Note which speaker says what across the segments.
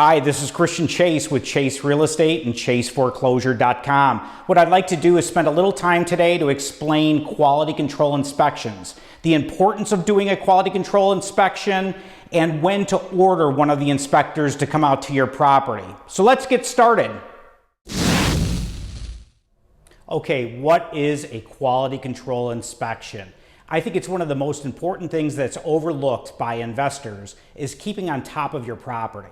Speaker 1: Hi, this is Christian Chase with Chase Real Estate and ChaseForeclosure.com. What I'd like to do is spend a little time today to explain quality control inspections, the importance of doing a quality control inspection, and when to order one of the inspectors to come out to your property. So let's get started. Okay, what is a quality control inspection? I think it's one of the most important things that's overlooked by investors is keeping on top of your property.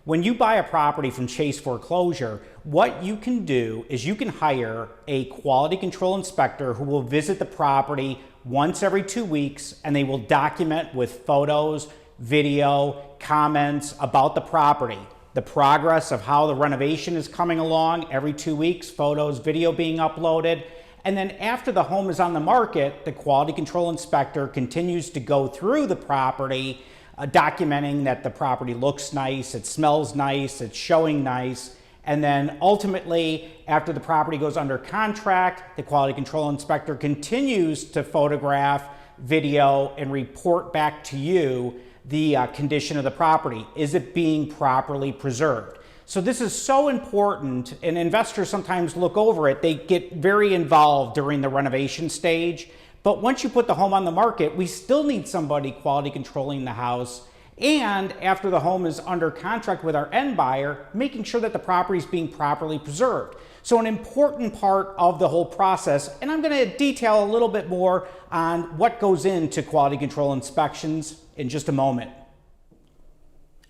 Speaker 1: When you buy a property from Chase Foreclosure, what you can do is you can hire a quality control inspector who will visit the property once every 2 weeks, and they will document with photos, video, comments about the property, the progress of how the renovation is coming along every 2 weeks, photos, video being uploaded. And then after the home is on the market, the quality control inspector continues to go through the property, documenting that the property looks nice, it smells nice, it's showing nice. And then ultimately, after the property goes under contract, the quality control inspector continues to photograph, video, and report back to you the condition of the property. Is it being properly preserved? So this is so important, and investors sometimes look over it. They get very involved during the renovation stage. But once you put the home on the market, we still need somebody quality controlling the house. And after the home is under contract with our end buyer, making sure that the property is being properly preserved. So an important part of the whole process, and I'm going to detail a little bit more on what goes into quality control inspections in just a moment.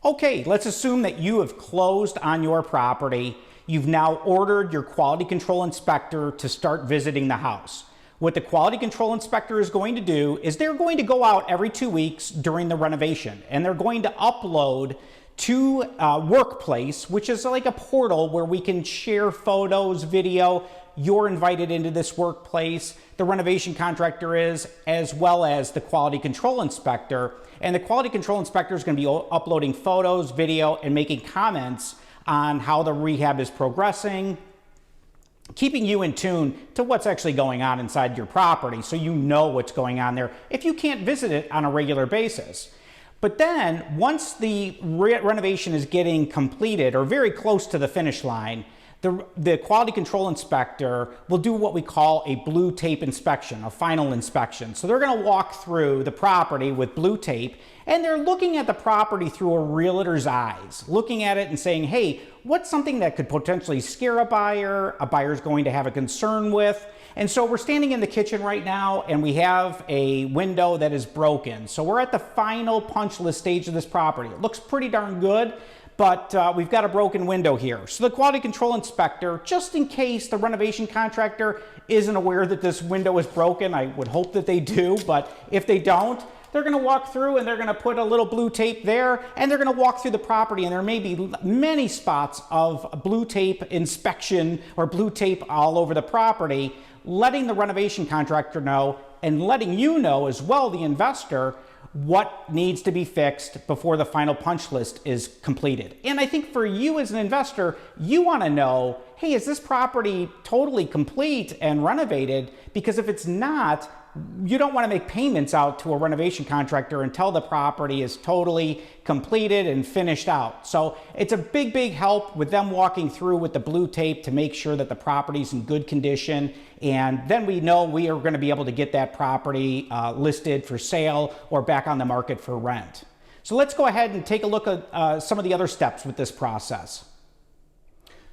Speaker 1: Okay, let's assume that you have closed on your property. You've now ordered your quality control inspector to start visiting the house. What the quality control inspector is going to do is they're going to go out every 2 weeks during the renovation, and they're going to upload to Workplace, which is like a portal where we can share photos, video. You're invited into this Workplace, the renovation contractor is, as well as the quality control inspector. And the quality control inspector is going to be uploading photos, video, and making comments on how the rehab is progressing, keeping you in tune to what's actually going on inside your property so you know what's going on there if you can't visit it on a regular basis. But then once the renovation is getting completed or very close to the finish line, the quality control inspector will do what we call a blue tape inspection, a final inspection. So they're going to walk through the property with blue tape, and they're looking at the property through a realtor's eyes, looking at it and saying, hey, what's something that could potentially scare a buyer's going to have a concern with? And so we're standing in the kitchen right now, and we have a window that is broken. So we're at the final punch list stage of this property. It looks pretty darn good, but we've got a broken window here. So the quality control inspector, just in case the renovation contractor isn't aware that this window is broken, I would hope that they do, but if they don't, they're going to walk through and they're going to put a little blue tape there, and they're going to walk through the property, and there may be many spots of blue tape inspection or blue tape all over the property, letting the renovation contractor know and letting you know as well, the investor, what needs to be fixed before the final punch list is completed. And I think for you as an investor, you want to know, hey, is this property totally complete and renovated? Because if it's not, you don't want to make payments out to a renovation contractor until the property is totally completed and finished out. So it's a big, big help with them walking through with the blue tape to make sure that the property's in good condition. And then we know we are going to be able to get that property listed for sale or back on the market for rent. So let's go ahead and take a look at some of the other steps with this process.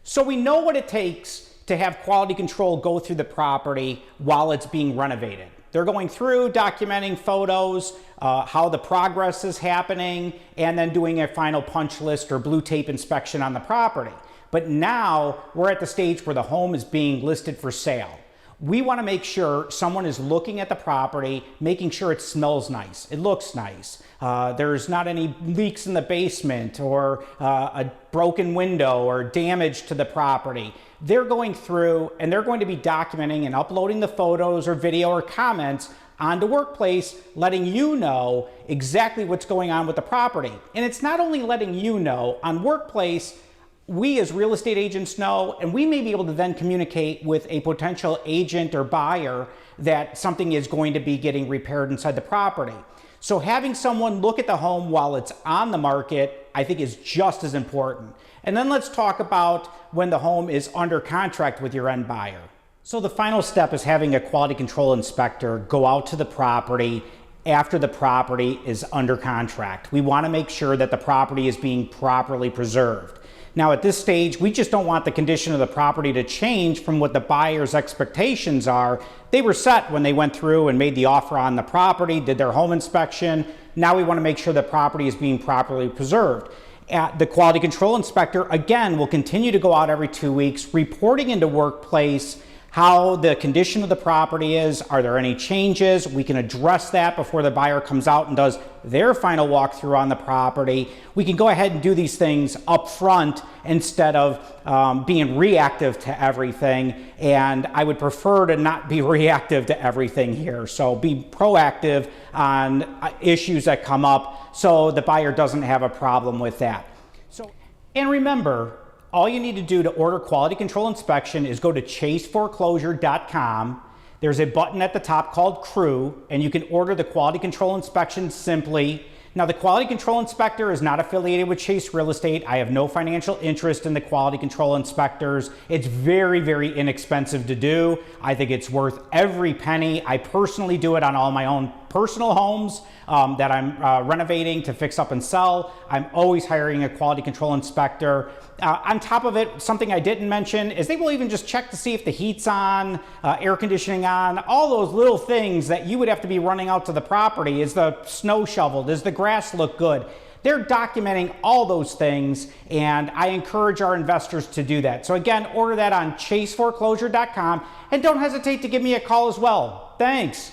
Speaker 1: So we know what it takes to have quality control go through the property while it's being renovated. They're going through, documenting photos, how the progress is happening, and then doing a final punch list or blue tape inspection on the property. But now we're at the stage where the home is being listed for sale. We want to make sure someone is looking at the property, making sure it smells nice, it looks nice, there's not any leaks in the basement or a broken window or damage to the property. They're going through and they're going to be documenting and uploading the photos or video or comments onto Workplace, letting you know exactly what's going on with the property. And it's not only letting you know on Workplace, we as real estate agents know, and we may be able to then communicate with a potential agent or buyer that something is going to be getting repaired inside the property. So having someone look at the home while it's on the market, I think is just as important. And then let's talk about when the home is under contract with your end buyer. So the final step is having a quality control inspector go out to the property after the property is under contract. We want to make sure that the property is being properly preserved. Now at this stage, we just don't want the condition of the property to change from what the buyer's expectations are. They were set when they went through and made the offer on the property, did their home inspection. Now we want to make sure the property is being properly preserved. The quality control inspector, again, will continue to go out every 2 weeks, reporting into workplace how the condition of the property is. Are there any changes? We can address that before the buyer comes out and does their final walkthrough on the property. We can go ahead and do these things up front instead of being reactive to everything. And I would prefer to not be reactive to everything here. So be proactive on issues that come up so the buyer doesn't have a problem with that. And remember, all you need to do to order quality control inspection is go to chaseforeclosure.com. There's a button at the top called Crew, and you can order the quality control inspection simply. Now, the quality control inspector is not affiliated with Chase Real Estate. I have no financial interest in the quality control inspectors. It's very, very inexpensive to do. I think it's worth every penny. I personally do it on all my own personal homes that I'm renovating to fix up and sell. I'm always hiring a quality control inspector. On top of it, something I didn't mention is they will even just check to see if the heat's on, air conditioning on, all those little things that you would have to be running out to the property. Is the snow shoveled? Does the grass look good? They're documenting all those things, and I encourage our investors to do that. So again, order that on chaseforeclosure.com, and don't hesitate to give me a call as well. Thanks.